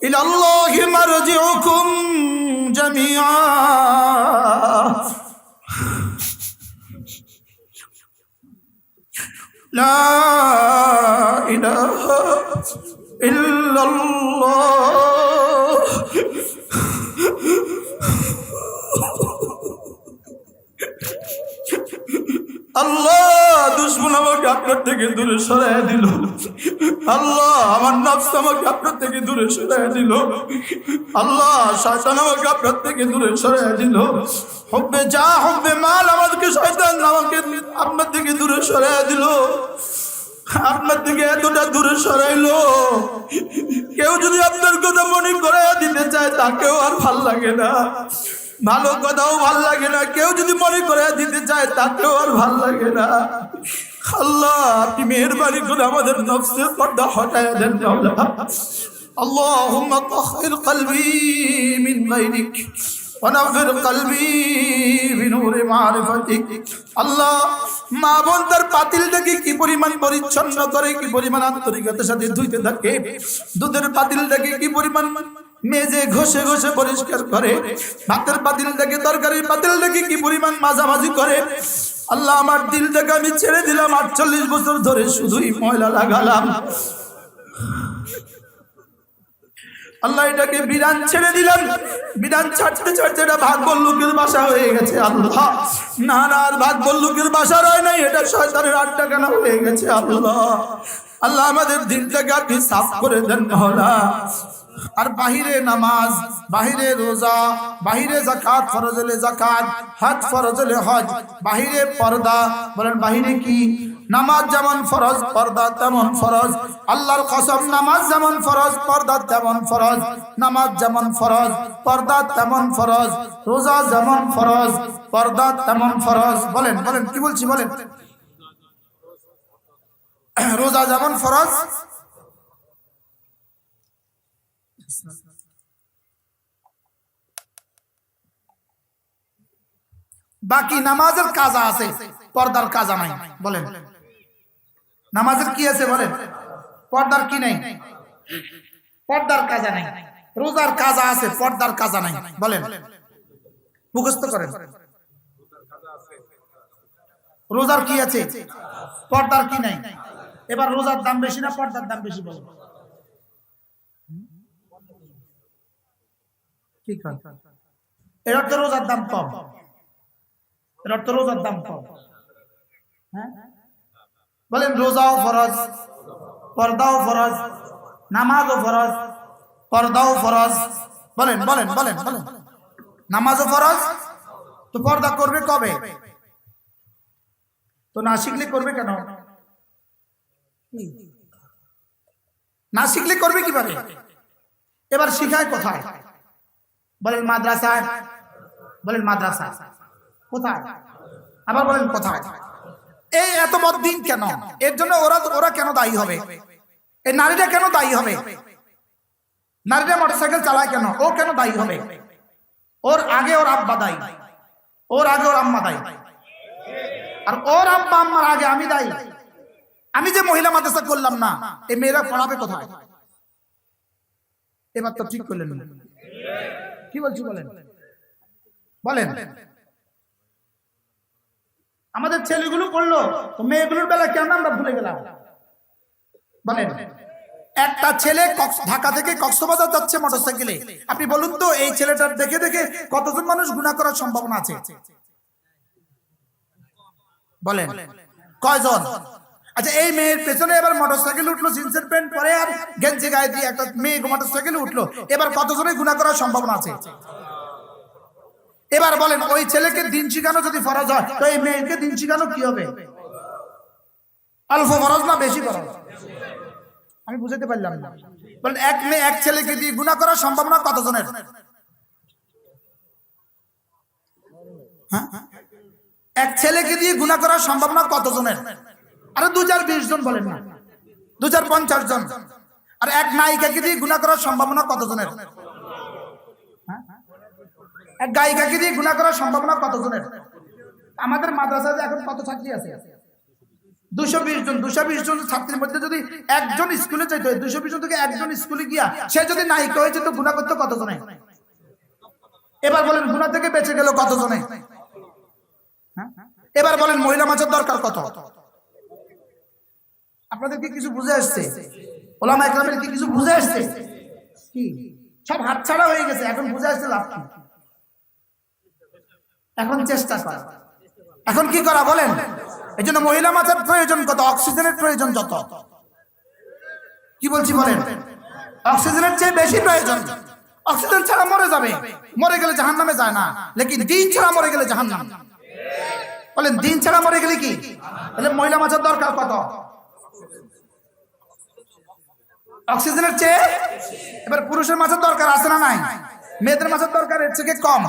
ইলাল্লাহি মারজিউকুম জামিআ। লা ইলাহা ইল্লাল্লাহ। আল্লাহ দুশমন আমাকে আপনার থেকে দূরে সরাইয়া দিল, আল্লাহ আমার নফস আমাকে আপনার থেকে দূরে সরাইয়া দিল, আল্লাহ শয়তান আমাকে আপনার থেকে দূরে সরাইয়া দিল, হুব্বে যা হুব্বে মাল আমাকে শয়তান আমাকে আপনার থেকে দূরে সরাইয়া দিল, আপনার থেকে এতটা দূরে সরাইলো। কেউ যদি আপনার কথা মনে করাইয়া দিতে চায় তাকেও আর ভাল লাগে না, ভালো কথাও ভাল লাগে না। কেউ যদি মনে করে দিতে চায় তাকেও আর ভাল লাগে না। আল্লাহ আপনি মেহেরবানি করে আমাদের নফসের পর্দা হটায়া দেন আল্লাহ। আল্লাহুম্মা তাহহির কলবি মিন গায়রিক ওয়া নাফির কলবি বিনূরি মারিফাতিক। আল্লাহ মা বোন তার পাতিলটাকে কি পরিমাণ পরিচ্ছন্ন করে, কি পরিমাণ আন্তরিকতার সাথে ধুইতে থাকে, দুধের পাতিলটাকে কি পরিমাণ মেজে ঘষে ঘষে পরিষ্কার করে, ভাতের পাতিলটাকে তরকারির পাতিলটাকে কি পরিমাণ মাঝামাঝি করে। আল্লাহ আমার দিলটাকে আমি ছেড়ে দিলাম, 48 বছর ধরে শুধুই ময়লা লাগালাম। আল্লাহ এটাকে বিধান ছেড়ে দিলাম, বিধান ছাড়তে ছাড়তে এটা ভাগ বল্লুকের বাসা হয়ে গেছে। আল্লাহ না না আর ভাগ বল্লুকের বাসা রয় নাই, এটা শয়তানের আড্ডাখানা হয়ে গেছে। আল্লাহ আল্লাহ আমাদের দিলটাকে আপনি সাফ করে দেন মাওলা। আর বাহিরে নামাজ, বাহিরে রোজা, বাহিরে যাকাত, ফরজ হলে যাকাত, হজ ফরজ হলে হজ, বাহিরে পর্দা, বলেন বাহিরে কি? নামাজ যেমন ফরজ, পর্দা তেমন ফরজ। আল্লাহর কসম, নামাজ যেমন ফরজ, পর্দা তেমন ফরজ। নামাজ যেমন ফরজ, পর্দা তেমন ফরজ। রোজা যেমন ফরজ, পর্দা তেমন ফরজ। বলেন বলেন কি বলছি বলেন। রোজা যেমন ফরজ, বাকি নামাজের কাজা আছে, পর্দার কাজা নাই। বলেন নামাজের কি আছে বলেন, পর্দার কি নাই? পর্দার কাজা নাই। রোজার কাজা আছে, পর্দার কাজা নাই। বলেন মুখস্থ করেন। রোজার কি আছে, পর্দার কি নাই? এবার রোজার দাম বেশি না পর্দার দাম বেশি? বলেন ঠিক আছে, এর অর্থ রোজার দাম কম, এর অর্থ রোজার দাম কম। হ্যাঁ বলেন রোজাও ফরজ, পর্দাও ফরজ, নামাজও ফরজ, পর্দাও ফরজ। বলেন বলেন বলেন বলেন নামাজও ফরজ, তো পর্দা করবে কবে? তো না শিখলে করবে কেন? না শিখলে করবে কিভাবে? এবার শিখায় কোথায়? বলেন মাদ্রাসায়। বলেন মাদ্রাসায় কোথায়? আবার বলেন কোথায়? এই এত বড়দিন কেন? এর জন্য ওরা কেন দায়ী হবে? এই নারীরা কেন দায়ী হবে? নারীরা মোটরসাইকেল চালায় কেন? ও কেন দায়ী হবে? ওর আগে ওর আব্বা দায়ী, ওর আগে ওর আম্মা দায়ী, আর ওর আব্বা আম্মার আগে আমি দায়ী। আমি যে মহিলা মাদ্রাসা করলাম না, এই মেয়েরা পড়াবে কোথায়? এবার তো ঠিক করলেন না। কি বলছি বলেন বলেন। আমাদের ছেলেগুলো পড়লো, তো মেয়েগুলোর বেলা কেন আমরা ভুলে গেলাম? বলেন একটা ছেলে ঢাকা থেকে কক্সবাজার যাচ্ছে মোটরসাইকেলে, আপনি বলুন তো এই ছেলেটার দেখে দেখে কতজন মানুষ গুনাহ করার সম্ভাবনা আছে? বলেন কয়জন? আচ্ছা এই মেয়ের পেছনে এবার মোটরসাইকেল উঠলো, জিন্সের প্যান্ট পরে আর গেঞ্জি গায়ে দিয়ে একটা মেয়ে মোটরসাইকেল উঠলো, এবার কতজনের গুনাহ করার সম্ভাবনা আছে? এবার বলেন ওই ছেলেকে দিন শিখানো যদি ফরজ হয়, তো এই মেয়েকে দিন শিখানো কি হবে? অল্প ফরজ না বেশি ফরজ? আমি বুঝাতে পারলাম না। বলেন এক মেয়ে এক ছেলেকে দিয়ে গুনাহ করার সম্ভাবনা কতজনের? হ্যাঁ এক ছেলেকে দিয়ে গুনাহ করার সম্ভাবনা কতজনের? আরে 2020 জন বলেন না, 2050 জন। আর এক নায়িকাকে দিয়ে গুনাহ করার সম্ভাবনা কতজনের? এক গায়িকাকে দিয়ে গুনাহ করার সম্ভাবনা কতজনের? আমাদের মাদ্রাসায় এখন কত ছাত্রী আছে? 220 জন। 220 জন ছাত্রীর মধ্যে যদি একজন স্কুলে যেত, 220 জন থেকে একজন স্কুলে গিয়া সে যদি নায়িকা হয়েছে, তো গুনাহ করতে কতজনে? এবার বলেন গুনাহ থেকে বেঁচে গেল কতজনে? এবার বলেন মহিলা মাছের দরকার কত? আপনাদেরকে কিছু বুঝে আসছে? ওলামা ইকরামের কি কিছু বুঝে আসছে? কি সব হাতছাড়া হয়ে গেছে, এখন বুঝে আসছে লাভ কি? এখন চেষ্টা করা, এখন কি করা বলেন? এই জন্য মহিলা মাছের প্রয়োজন কত? অক্সিজেনের প্রয়োজন যত। কি বলছি বলেন? অক্সিজেনের চেয়ে বেশি প্রয়োজন। অক্সিজেন ছাড়া মরে যাবে, মরে গেলে জাহান্নামে যায় না, লেকিন দিন ছাড়া মরে গেলে জাহান্নাম। বলেন দিন ছাড়া মরে গেলে কি? তাহলে মহিলা মাছের দরকার কত? অক্সিজেনের চেয়ে। এবার পুরুষের মাছের দরকার আছে না নাই? মেয়েদের মাছের দরকার এর থেকে কম।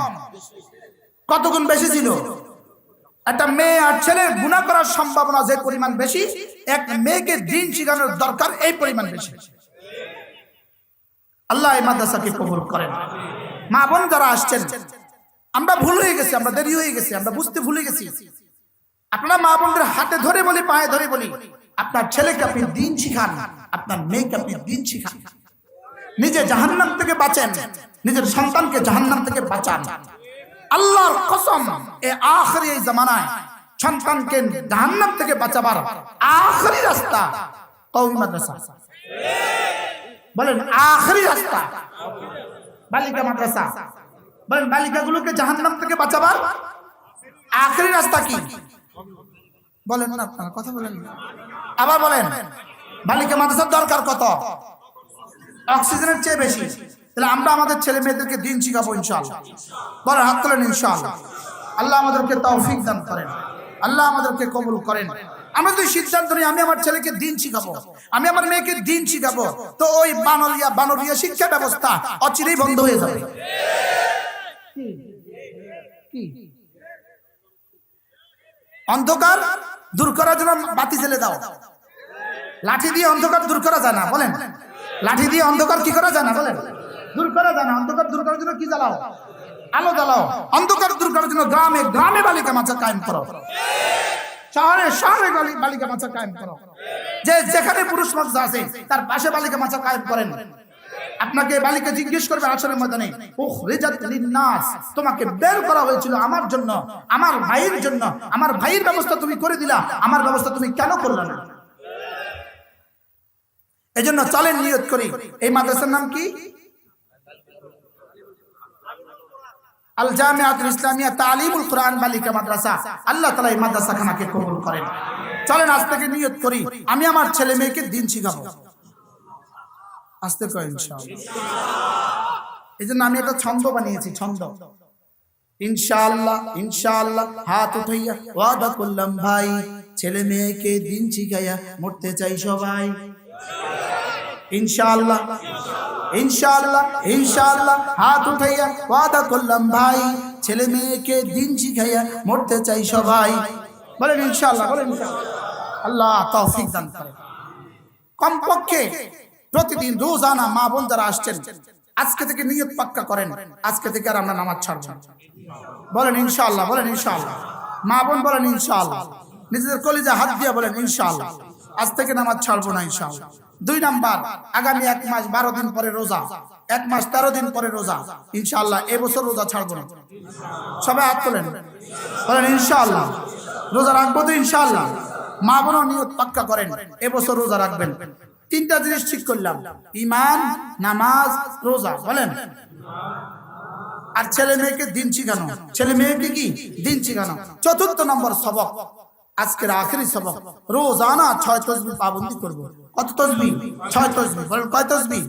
কত গুণ বেশি ছিল? একটা মেয়ে আর ছেলের গুনাহ করার সম্ভাবনা যে পরিমাণ বেশি, এক মেয়েকে দিন শিখানোর দরকার এই পরিমাণ বেশি। আল্লাহ এই মাদ্রাসাকে কবুল করেন। মা বোন যারা আসছেন, আমরা ভুল হয়ে গেছি, আমরা দেরি হয়ে গেছি, আমরা বুঝতে ভুলে গেছি। আপনারা মা বোনদের হাতে ধরে বলি, পায়ে ধরে বলি, আপনার ছেলেকে আপনি দিন শিখান, আপনার মেয়েকে আপনি দিন শিখান। নিজে জাহান্নাম থেকে বাঁচেন, নিজের সন্তানকে জাহান্নাম থেকে বাঁচান। আল্লাহর কসম, এই আখিরি এই জামানায় সন্তানকে জাহান্নাম থেকে বাঁচাবার আখিরি রাস্তা কওমি মাদ্রাসা। বলেন আখিরি রাস্তা বালিকা মাদ্রাসা। বলেন বালিকাগুলোকে জাহান্নাম থেকে বাঁচাবার আখিরি রাস্তা কি? বলেন না, আপনারা কথা বলেন না। আবার বলেন বালিকা মাদ্রাসার দরকার কত? অক্সিজেনের চেয়ে বেশি। তাহলে আমরা আমাদের ছেলে মেয়েদেরকে দিন শিখাবো ইনশাআল্লাহ। বলেন হাত তোলেন ইনশাআল্লাহ। আল্লাহ আমাদেরকে তৌফিক দান করেন, আল্লাহ আমাদেরকে কবুল করেন। আমরা যদি সিদ্ধান্ত নিই আমি আমার ছেলেকে দিন শিখাবো, আমি আমার মেয়েকে দিন শিখাবো, তো ওই বানরিয়া শিক্ষা ব্যবস্থা অচিরেই বন্ধ হয়ে যাবে। অন্ধকার দূর করার জন্য বাতি জ্বেলে দাও। লাঠি দিয়ে অন্ধকার দূর করা যায় না, বলেন। লাঠি দিয়ে অন্ধকার কি করা যায় না, বলেন। দূর করা যায় না। অন্ধকার দূর করার জন্য কি জ্বালাও? আলো জ্বালাও। অন্ধকার দূর করার জন্য গ্রামে গ্রামে বালিকা মাদ্রাসা কায়েম করো, শহরে শহরে বালিকা মাদ্রাসা কায়েম করো। যে যেখানে পুরুষ মাদ্রাসা আছে তার পাশে বালিকা মাদ্রাসা কায়েম করেন। আপনাকে বালিকা জিজ্ঞেস করবে আসরের ময়দানে, উখরিজাত লিন-নাস, তোমাকে বের করা হয়েছিল আমার জন্য, আমার ভাইয়ের জন্য। আমার ভাইয়ের ব্যবস্থা তুমি করে দিলা, আমার ব্যবস্থা তুমি কেন করলে না? এজন্য চলেন নিয়ত করি। এই মাদ্রাসার নাম কি? আল জামিয়াতুল ইসলামিয়া তালিমুল কোরআন বালিকা মাদ্রাসা। আল্লাহ তাআলা এই মাদ্রাসাখানাকে কবুল করেন। চলেন আজ থেকে নিয়ত করি আমি আমার ছেলে মেয়েকে দিন শিখাবো। আস্তে করে ইনশাআল্লাহ। এজন্য আমি একটা ছন্দ বানিয়েছি, ছন্দ। ইনশাআল্লাহ ইনশাআল্লাহ হাত উঠাইয়া ওয়াদা করলাম ভাই, ছেলে মেয়েকে দিন শিখাইয়া মরতে চাই সবাই। ইনশাআল্লাহ ইনশাআল্লাহ ইনশাআল্লাহ হাত উঠাইয়া ওয়াদা করলাম ভাই, ছেলে মেয়েকে দিন শিখাইয়া মরতে চাই সবাই। বলেন ইনশাআল্লাহ, বলেন ইনশাআল্লাহ। আল্লাহ তৌফিক দান করেন। কমপক্ষে প্রতিদিন রোজানা মা বোন যারা আসছেন আজকে থেকে নিয়ত পাক্কা করেন, আজকে থেকে আর আমরা নামাজ ছাড়ব না। বলেন ইনশাআল্লাহ, বলেন ইনশাআল্লাহ। মা বোন বলেন ইনশাআল্লাহ। নিজেদের কলিজা হাত দিয়ে বলেন ইনশাআল্লাহ, আজ থেকে নামাজ ছাড়বো না ইনশাআল্লাহ। 2 নাম্বার, আগামী 1 মাস 12 দিন পরে রোজা, 1 মাস 13 দিন পরে রোজা। ইনশাআল্লাহ এবছর রোজা ছাড়বো না। সবাই হাত তোলেন, বলেন ইনশাআল্লাহ রোজা রাখবো তো ইনশাআল্লাহ। মা বোনও নিয়ত পাক্কা করেন এবছর রোজা রাখবেন। 3টা জিনিস ঠিক করলাম, ঈমান, নামাজ, রোজা। বলেন। আর ছেলে মেয়েকে দিন শিখানো, ছেলে মেয়েকে কি দিন শিখানো। 4র্থ নম্বর সবক, আজকের আখেরি সবক, রোজানা 6 তাসবিহ পাবন্দি করব। কত তাসবিহ? 6 তাসবিহ। বলেন কয় তাসবিহ?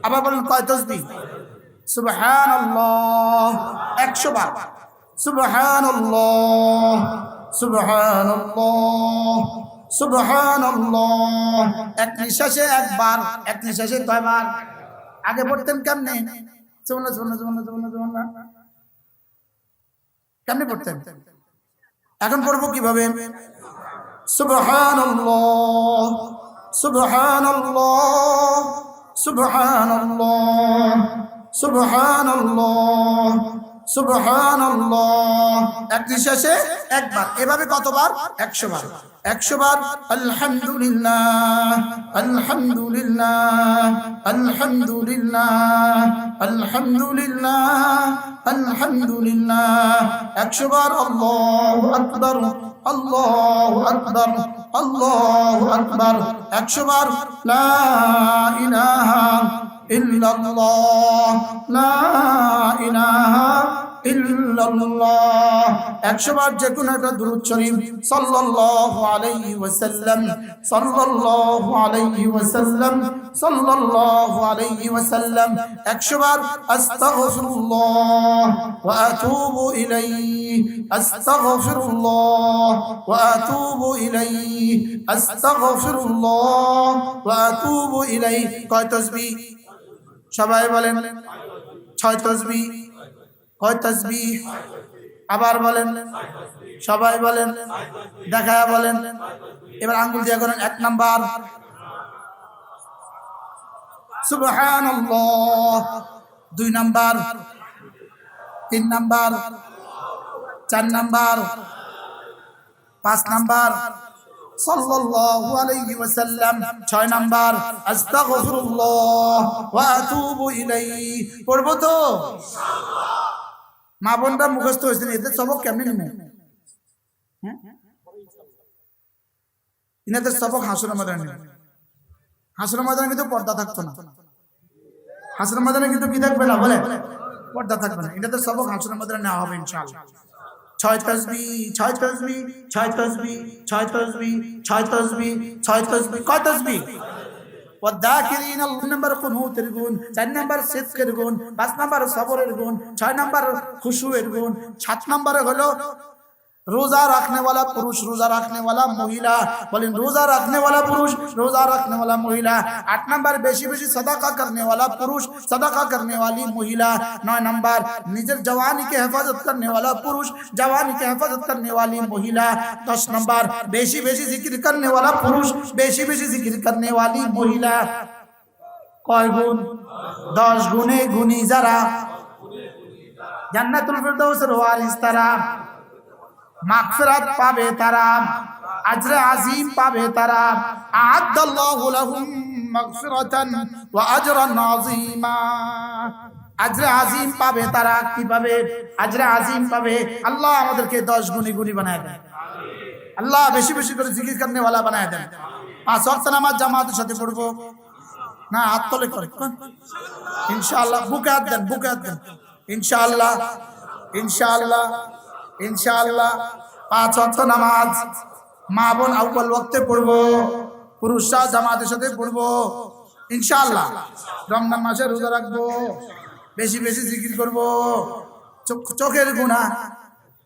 আবার বলেন কয় তাসবিহ? সুবহানাল্লাহ 100 বার, সুবহানাল্লাহ সুবহানাল্লাহ সুবহানাল্লাহ। এক নিঃশ্বাসে একবার, এক নিঃশ্বাসে কয়বার? আগে পড়তেন কেমনে? কেমনে পড়তেন? এখন পড়বো কিভাবে? সুবহানাল্লাহ সুবহানাল্লাহ সুবহানাল্লাহ সুবহানাল্লাহ সুবহানাল্লাহ। এক নিঃশ্বাসে একবার। এভাবে কতবার? 100 বার। 100 বার। আলহামদুলিল্লাহ আলহামদুলিল্লাহ আলহামদুলিল্লাহ আলহামদুলিল্লাহ আলহামদুলিল্লাহ। 100 বার। আল্লাহু আকবার আল্লাহু আকবার আল্লাহু আকবার। 100 বার। লা ইলাহা ইল্লাল্লাহ লা ইলাহা ইল্লাল্লাহ। 100 বার যে কোনো একটা দুরূদ শরীফ সাল্লাল্লাহু আলাইহি ওয়াসাল্লাম সাল্লাল্লাহু আলাইহি ওয়াসাল্লাম সাল্লাল্লাহু আলাইহি ওয়াসাল্লাম। 100 বার আস্তাগফিরুল্লাহ ওয়া আতুবু ইলাইহি আস্তাগফিরুল্লাহ ওয়া আতুবু ইলাইহি আস্তাগফিরুল্লাহ ওয়া আতুবু ইলাইহি। কয় তাসবিহ? সবাই বলেন। 6 তাসবিহ। কয় তাসবিহ? আবার বলেন, সবাই বলেন, দেখায়া বলেন। এবার আঙ্গুল দিয়ে করেন। 1 নাম্বার সুবহানাল্লাহ, 2 নাম্বার, 3 নাম্বার, 4 নাম্বার, 5 নাম্বার সাল্লাল্লাহু আলাইহি ওয়াসাল্লাম, 6 নাম্বার আস্তাগফিরুল্লাহ ওয়া আতুবু ইলাইহি। পড়বো তো ইনশাআল্লাহ। মা বোনরা মুখস্থ হয়েছেন, এদের সবক কেমনে নেবে? ইনাদের সবক হাসরের ময়দানে নেবে। হাসরের ময়দানে কিন্তু পর্দা থাকতো না। হাসরের ময়দানে কিন্তু কি থাকবে না? বলে পর্দা থাকবে না। ইনাদের সবক হাসরের ময়দানে নেওয়া হবে ইনশাআল্লাহ। ছয় তসবিহ, ছয় তসবিহ, ছয় তসবিহ, ছয় তসবিহ, ছয় তসবিহ, ছয় তসবিহ। কয় তসবিহ? والذاكرين নম্বর কুনুতের গুণ, 4 নম্বর সিদকের গুণ, 5 নম্বর সবরের গুণ, 6 নম্বর খুশুয়ের গুণ, 7 নম্বরে হলো रोजा रखने वाला पुरुष, रोजा रखने वाला महिला। बोलें रोजा रखने वाला पुरुष, रोजा रखने वाला महिला। 8 नंबर बेशी बेशी सदका करने वाला पुरुष, सदका करने वाली महिला। 9 नंबर निजर जवानी के हिफाजत करने वाला पुरुष, जवानी के हिफाजत करने वाली महिला। 10 नंबर बेशी बेशी जिक्र करने वाला पुरुष, बेशी बेशी जिक्र करने वाली महिला। कय गुण? 10 गुणे गुणी जरा জান্নাতুল ফিরদাউসের ওয়ারিস তারা, মাগফিরাত পাবে তারা, আজরে আজিম পাবে তারা। আ'আদাল্লাহু লাহুম মাগফিরাতান ওয়া আজরান আযীমা। আজরে আজিম পাবে তারা। কি পাবে? আজরে আজিম পাবে। আল্লাহ আমাদেরকে 10 গুণী গুণী বানায় দেন। আল্লাহ বেশি বেশি করে জিকির করনে वाला বানায় দেন। 5 ওয়াক্ত নামাজ জামাতের সাথে পড়ব না? হাত তোলে করে ইনশাআল্লাহ। বুকে হাত দেন, বুকে হাত দেন। ইনশাআল্লাহ, ইনশাআল্লাহ, ইনশাআল্লাহ। 5 ওয়াক্ত নামাজ মা বোন আউয়াল ওয়াক্তে পড়ব, পুরুষরা জামাতের সাথে পড়ব ইনশাআল্লাহ। রমজান মাসে রোজা রাখবো, বেশি বেশি জিকির করব। চোখের গুনাহ,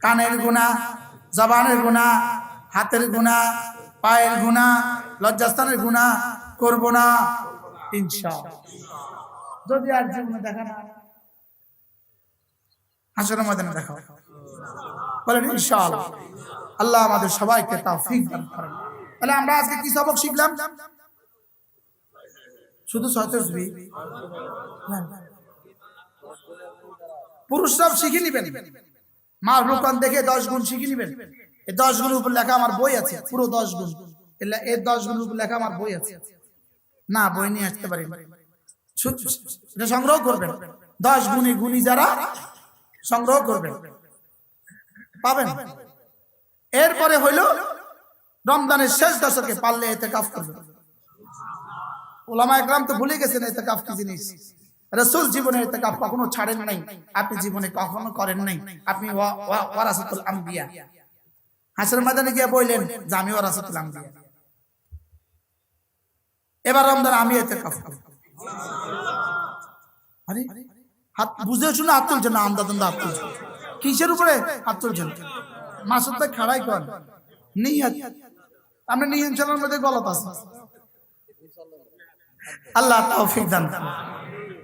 কানের গুনাহ, জবানের গুনাহ, হাতের গুনাহ, পায়ের গুনাহ, লজ্জাস্থানের গুনাহ করব না ইনশাআল্লাহ। যদি আর জীবনে দেখা না, হাসরের ময়দানে দেখা হবে। বলেন ইনশাআল্লাহ। আল্লাহ আমাদের সবাইকে তৌফিক দান করেন। তাহলে আমরা আজকে কি সবক শিখলাম? শুধু 6 তসবিহ পুরুষরা শিখে নেবেন। মার রূপন দেখে 10 গুণ শিখে নেবেন। এই 10 গুণের উপর লেখা আমার বই আছে, পুরো 10 গুণ। এই 10 গুণের উপর লেখা আমার বই আছে। না বই নিয়ে আসতে পারি, এটা সংগ্রহ করবেন। 10 গুণী গুণী যারা সংগ্রহ করবেন পাবেন। এরপরে হইল রমজানের শেষ দশকে পারলে ইতিকাফ করবেন। উলামায়ে কেরাম তো ভুলে গেছেন ইতিকাফ কি জিনিস। রাসূল জীবনে ইতিকাফ কখনো ছাড়েন নাই, আপনি জীবনে কখনো করেন নাই। আপনি ওয়ারাসাতুল আম্বিয়া। হাসরের ময়দানে গিয়ে বললেন যে আমি ওয়ারাসাতুল আম্বিয়া। এবার রমজান আমি ইতিকাফ করব। আরে হাত বুঝে শুনে হাত তুলছেন না, আমদাদন্দা হাত তুলছেন। কিসের উপরে হাত তুলছেন? মাসুদ ভাই খাড়াই করেন। নিয়ত, আমরা নিয়ত চলার মধ্যে গলত আছে। আল্লাহ তৌফিক দান করুন।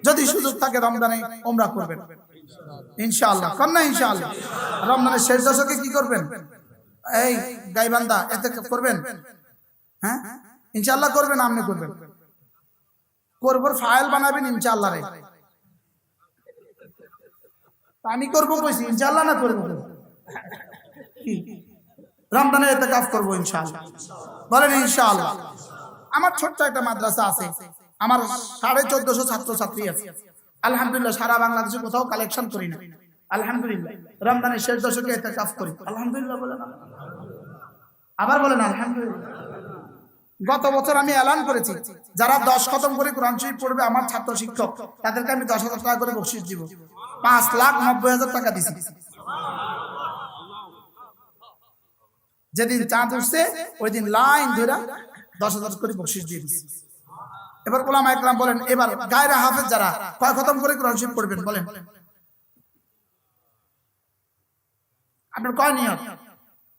যদি সুযোগ থাকে রমজানে উমরা করবেন ইনশাআল্লাহ। কর না ইনশাআল্লাহ? রমজানের শেষ দশকে কি করবেন? এই গাইবান্ধা এতে করবেন। হ্যাঁ ইনশাআল্লাহ করবেন। আপনি করবেন, করবর ফাইল বানাবেন ইনশাআল্লাহ রে। আমি করবো কইছি ইনশাআল্লাহ না করবো? রমজানে ইতিকাফ করবো ইনশাআল্লাহ। বলেন ইনশাআল্লাহ। আমার ছোট্ট একটা মাদ্রাসা আছে, আমার 1450 ছাত্র ছাত্রী আছে। আলহামদুলিল্লাহ সারা বাংলাদেশে কোথাও কালেকশন করি না। আলহামদুলিল্লাহ রমজানের শেষ দশকে ইতিকাফ করি। আলহামদুলিল্লাহ বলেন, আবার বলেন আলহামদুলিল্লাহ। গত বছর আমি এলান করেছি যারা 10 খতম করে কোরআন শরীফ পড়বে আমার ছাত্র শিক্ষক, তাদেরকে আমি 10,000 টাকা করে বকশিশ দিব। 5,90,000 টাকা দিছি। যেদিন চাঁদ উঠছে ওই দিন লাইন ধরে 10,000 করে বকশিশ দিয়ে দিছি। এবার উলামায়ে কেরাম বলেন, এবার গায়রে হাফেজ যারা কয় খতম করে কোরআন শরীফ পড়বেন বলেন? আপনার কয় নিয়ত?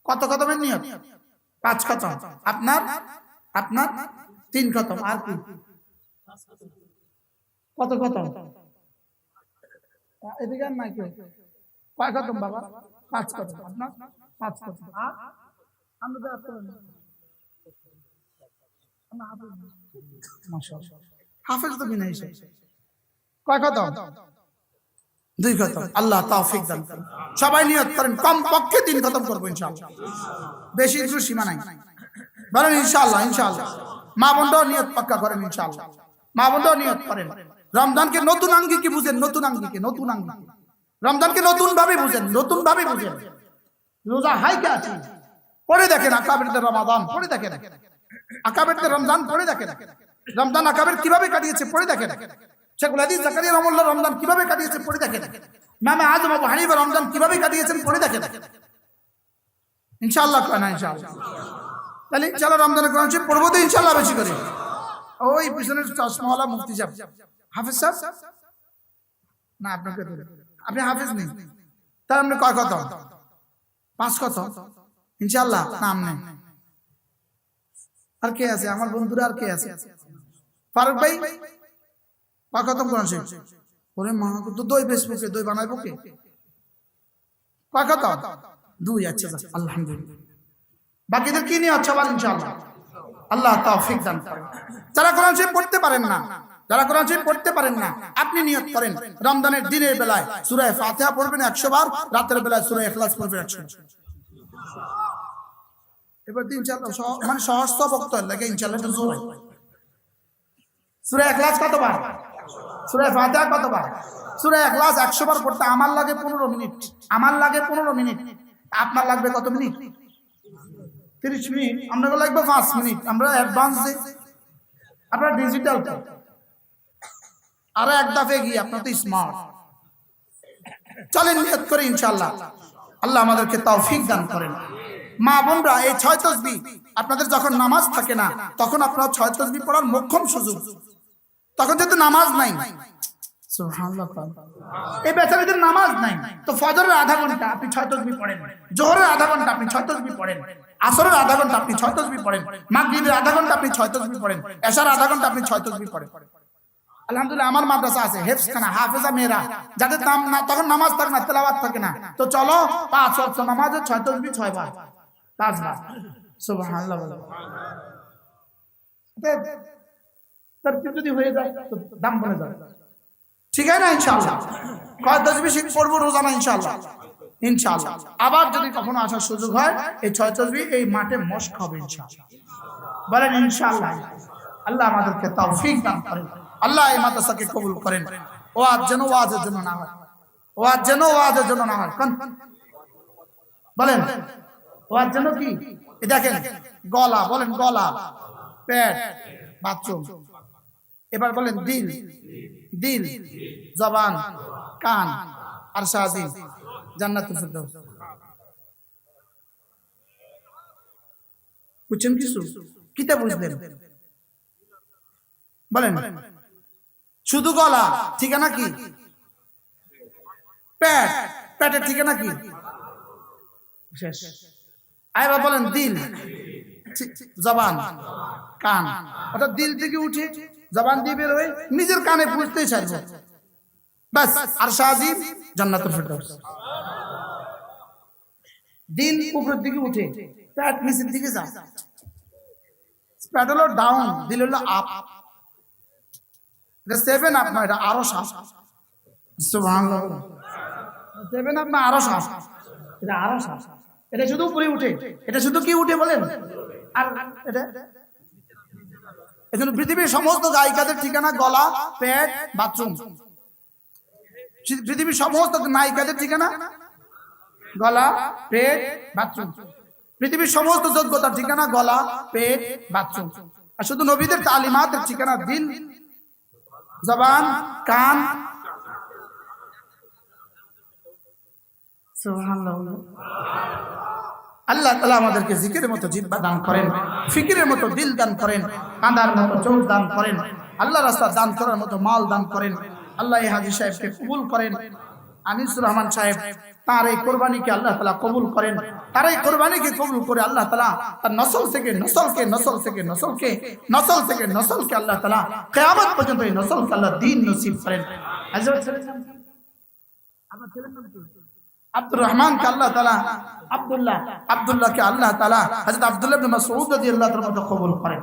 কত খতমের নিয়ত? 5 খতম। আপনার 3 খতম। আর কি কত খতম? এদিকে নাই কেউ। কয় খতম বাবা? 5 খতম। আপনার 5 খতম। হাফেজ তো বিনা হিসাব। কয় খতম? 2 খতম। আল্লাহ তৌফিক দান করুন। সবাই নিয়ত করেন কম পক্ষে 3 খতম করবো ইনশাআল্লাহ। বেশি কিছু সীমা নাই। বলেন ইনশাআল্লাহ। ইনশাআল্লাহ মা বোনরাও নিয়ত পাক্কা করেন ইনশাআল্লাহ। মা বোনরাও নিয়ত করেন। রমজানকে নতুন আঙ্গিকে বুঝেন, নতুন আঙ্গিকে, নতুন আঙ্গিকে। রমজানকে নতুন ভাবে বুঝেন, নতুন ভাবে বুঝেন। রোজা হাইকে আছে পড়ে দেখেন, আকাবেরদের রমাদান পড়ে দেখেন, আকাবেরদের রমজান পড়ে দেখেন। রমজান আকাবের কিভাবে কাটিয়েছে পড়ে দেখেন। শেখুল হাদিস জাকারিয়া রাহমাতুল্লাহ রমজান কিভাবে কাটিয়েছে পড়ে দেখেন। ইমাম আযম আবু হানিফা রমজান কিভাবে কাটিয়েছেন পড়ে দেখেন। ইনশাআল্লাহ কয় না ইনশাআল্লাহ। তাহলে ইনশাআল্লাহ রমজানের কোরআন শরীফ পড়বো তো ইনশাআল্লাহ বেশি করে। ওই পিছনের চশমাওয়ালা মুফতি সাহেব, হাফেজ সাহেব না আপনাকে আপনি হাফেজ নেই, তার আপনি কয় কত? 5 কত ইনশাআল্লাহ নাম নেই। আর কে আছে আমার বন্ধুরা? আর কে আছে? ফারুক ভাই কয় খতম কোরআন শরীফ? ওরে মা, তো দই ফেসবুকে দই বানাইবো কে? কয় কত? 2। আচ্ছা আলহামদুলিল্লাহ। বাকিদের কি নিয়ে আচ্ছা বল ইনশাআল্লাহ আল্লাহ তৌফিক দান করেন। যারা কোরআন শরীফ পড়তে পারেন না, যারা কোরআন শরীফ পড়তে পারেন না, আপনি নিয়ত করেন রমজানের দিনের বেলায় সূরা ফাতিহা পড়বেন 100 বার, রাতের বেলায় সূরা ইখলাস পড়বেন 100 বার। এবার দিন ইনশাআল্লাহ মানে সহজ বক্ত লাগে ইনশাআল্লাহ তো জোরে। সূরা ইখলাস কতবার? সূরা ফাতিহা কতবার? সূরা ইখলাস 100 বার পড়তে আমার লাগে 15 মিনিট। আমার লাগে 15 মিনিট। আপনার লাগবে কত মিনিট? 30 মিনিট। আমরা লাগবে 5 মিনিট। আমরা অ্যাডভান্স দিই, আপনারা ডিজিটাল তো আরো এক দাফে গিয়ে আপনার তো স্মার্ট। চলেন নিয়ত করে ইনশাআল্লাহ আল্লাহ আমাদেরকে তৌফিক দান করেন। মা বোনরা, এই 6 তাসবিহ আপনাদের যখন নামাজ থাকে না তখন আপনারা 6 তাসবিহ পড়ার মোক্ষম সুযোগ। তখন যেহেতু নামাজ নাই, সুবহানাল্লাহ, এই বেচারাদের নামাজ নাই, তো ফজরের আধা ঘন্টা আপনি 6 তাসবিহ পড়েন, জোহরের আধা ঘন্টা আপনি 6 তাসবিহ পড়েন, আসরের আধা ঘন্টা আপনি 6 তাসবিহ পড়েন, মাগরিবের আধা ঘন্টা আপনি 6 তাসবিহ পড়েন, এশার আধা ঘন্টা আপনি 6 তাসবিহ পড়েন। আলহামদুলিল্লাহ আমার মাদ্রাসা আছে হেফজখানা, হাফেজা মেয়েরা, যাদের নাম না তখন নামাজ থাকে না, তেলাওয়াত থাকে না, তো চলো 5 ওয়াক্ত নামাজে 6 তাসবিহ 6 বার 5 বার। সুবহানাল্লাহ। তার যদি হয়ে যায় তো দাম বলে যাবে, ঠিক আছে না ইনশাআল্লাহ। কয় তাসবিহ শিখ পড়বো রোজানা ইনশাআল্লাহ ইনশাআল্লাহ। আবার যদি কখনো আসার সুযোগ হয় এই 6 তাসবিহ এই মাঠে মশক হবে ইনশাআল্লাহ। বলেন ইনশাআল্লাহ। আল্লাহ আমাদেরকে তৌফিক দান করেন। আল্লাহ এই মাদ্রাসাকে কবুল করেন। ওয়াজ যেন ওয়াজের জন্য না হয়, ওয়াজ যেন ওয়াজের জন্য না হয়। বলেন ওয়াজ যেন কি? এই দেখেন গলা, বলেন গলা, পেট, বাথরুম। এবার বলেন দিল, দিল, জবান, কান, আরশ আজিম, জান্নাতুল ফিরদাউস। বুঝছেন কিছু? কিতা বুঝলেন? বলেন শুধু গলা ঠিকানা কি? পেট, পেটের ঠিকানা কি? শেষ। আইবা বলেন দিল, জবান, কান। অর্থাৎ দিল থেকে উঠে জবান দিয়ে বের হয়ে নিজের কানে বুঝতেই চাইবো, বাস আরশ আজিম, জান্নাতুল ফিরদাউস। দিল উপরের দিকে উঠে, পেট নিচের দিকে যায়। পেট হলো ডাউন, দিল হলো আপ। এটা 7 আপ না, এটা আরো 7। সুবহানাল্লাহ। 7 আপ না, আরো 7। এটা আরো 7। এটা শুধু উপরে উঠে, এটা শুধু কি উঠে বলেন? আর এটা এজন্য পৃথিবীর সমস্ত গায়িকাদের ঠিকানা গলা, পেট, বাথরুম। পৃথিবীর সমস্ত নায়িকাদের ঠিকানা গলা, পেট, বাথরুম। পৃথিবীর সমস্ত যোগ্যতার ঠিকানা গলা, পেট, বাথরুম। আর শুধু নবীদের তালিমাতের ঠিকানা দিল, জবান, কান। সুবহানাল্লাহ। আল্লাহ তাআলা আমাদেরকে জিকিরের মতো জিহ্বা দান করেন, ফিকিরের মতো দিল দান করেন, কাঁদার মতো চোখ দান করেন, আল্লাহ রাস্তা দান করার মতো মাল দান করেন। আল্লাহ এই হাজী সাহেবকে কবুল করেন। আনিসুর রহমান সাহেব তার এই কোরবানিকে আল্লাহ তাআলা কবুল করেন। তার এই কোরবানিকে কবুল করে আল্লাহ তাআলা তার নসল থেকে নসলকে, নসল থেকে নসলকে, নসল থেকে নসলকে আল্লাহ তাআলা কিয়ামত পর্যন্ত এই নসলকে আল্লাহ দ্বীন নসিব করেন। আব্দুর রহমান কে আল্লাহ তাআলা আব্দুল্লাহ কে আল্লাহ তাআলা হযরত আব্দুল্লাহ ইবনে মাসউদ রাদিয়াল্লাহু তাআলা মতো কবুল করেন।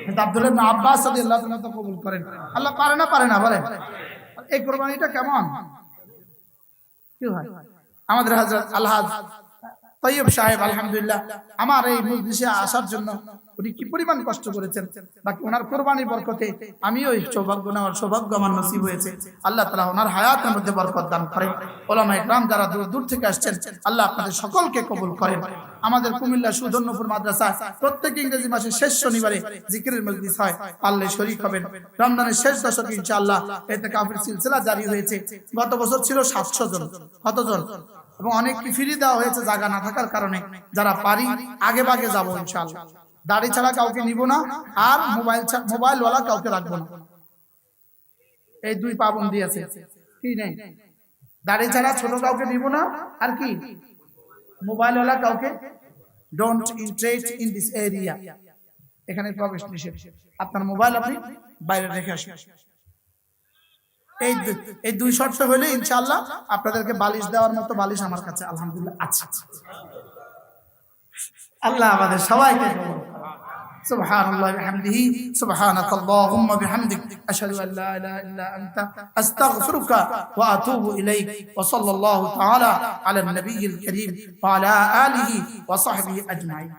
হযরত আব্দুল্লাহ ইবনে আব্বাস রাদিয়াল্লাহু তাআলা মতো কবুল করেন। আল্লাহ পারে না বলেন। এই কুরবানিটা কেমন কি হয়? আমাদের হযরত আলহাজ তৈয়ব সাহেব আলহামদুলিল্লাহ আমার এই মজলিসে আসার জন্য উনি কি পরিমাণ কষ্ট করেছেন, বাকি ওনার কোরবানির বরকতে আমিও এই সৌভাগ্য আমার নসিব হয়েছে। আল্লাহ তাআলা ওনার হায়াতের মধ্যে বরকত দান করেন। উলামায়ে কেরাম যারা দূর থেকে আসছেন আল্লাহ আপনাদের সকলকে কবুল করেন। আমাদের কুমিল্লা সুধন্যপুর মাদ্রাসা প্রত্যেক ইংরেজি মাসের শেষ শনিবারে জিকিরের মজলিস হয়, পারলে শরীক হবেন। রমজানের শেষ দশকে ইনশাআল্লাহ ইতিকাফের সিলসিলা জারি হয়েছে। গত বছর ছিল 700 জন। কতজন? এবং অনেককে ফ্রি দেওয়া হয়েছে জায়গা না থাকার কারণে। যারা পারি আগে ভাগে যাবো ইনশাআল্লাহ। দাড়ি ছাড়া কাউকে নিব না, আর মোবাইলওয়ালা কাউকে রাখবো না। এই দুই পাবন্দি আছে, কি নেই? দাড়ি ছাড়া ছোট কাউকে নিব না, আর কি মোবাইলওয়ালা কাউকে don't interest in this area, এখানে প্রবেশ নিষেধ। আপনার মোবাইল আপনি বাইরে রেখে আসুন। এই দুই শর্ত হলে ইনশাআল্লাহ আপনাদেরকে বালিশ দেওয়ার মতো বালিশ আমার কাছে আলহামদুলিল্লাহ আছে। আল্লাহ আমাদের সবাইকে সুবহানাল্লাহি ওয়া বিহামদিহি সুবহানাকাল্লাহুম্মা বিহামদিক আশহাদু আল লা ইলাহা ইল্লা আনতা আস্তাগফিরুকা ওয়া আতুবু ইলাইক ওয়া সাল্লাল্লাহু তাআলা আলা নবিয়্যিল কারীম ওয়া আলা আলিহি ওয়া সাহবিহি আজমাইন।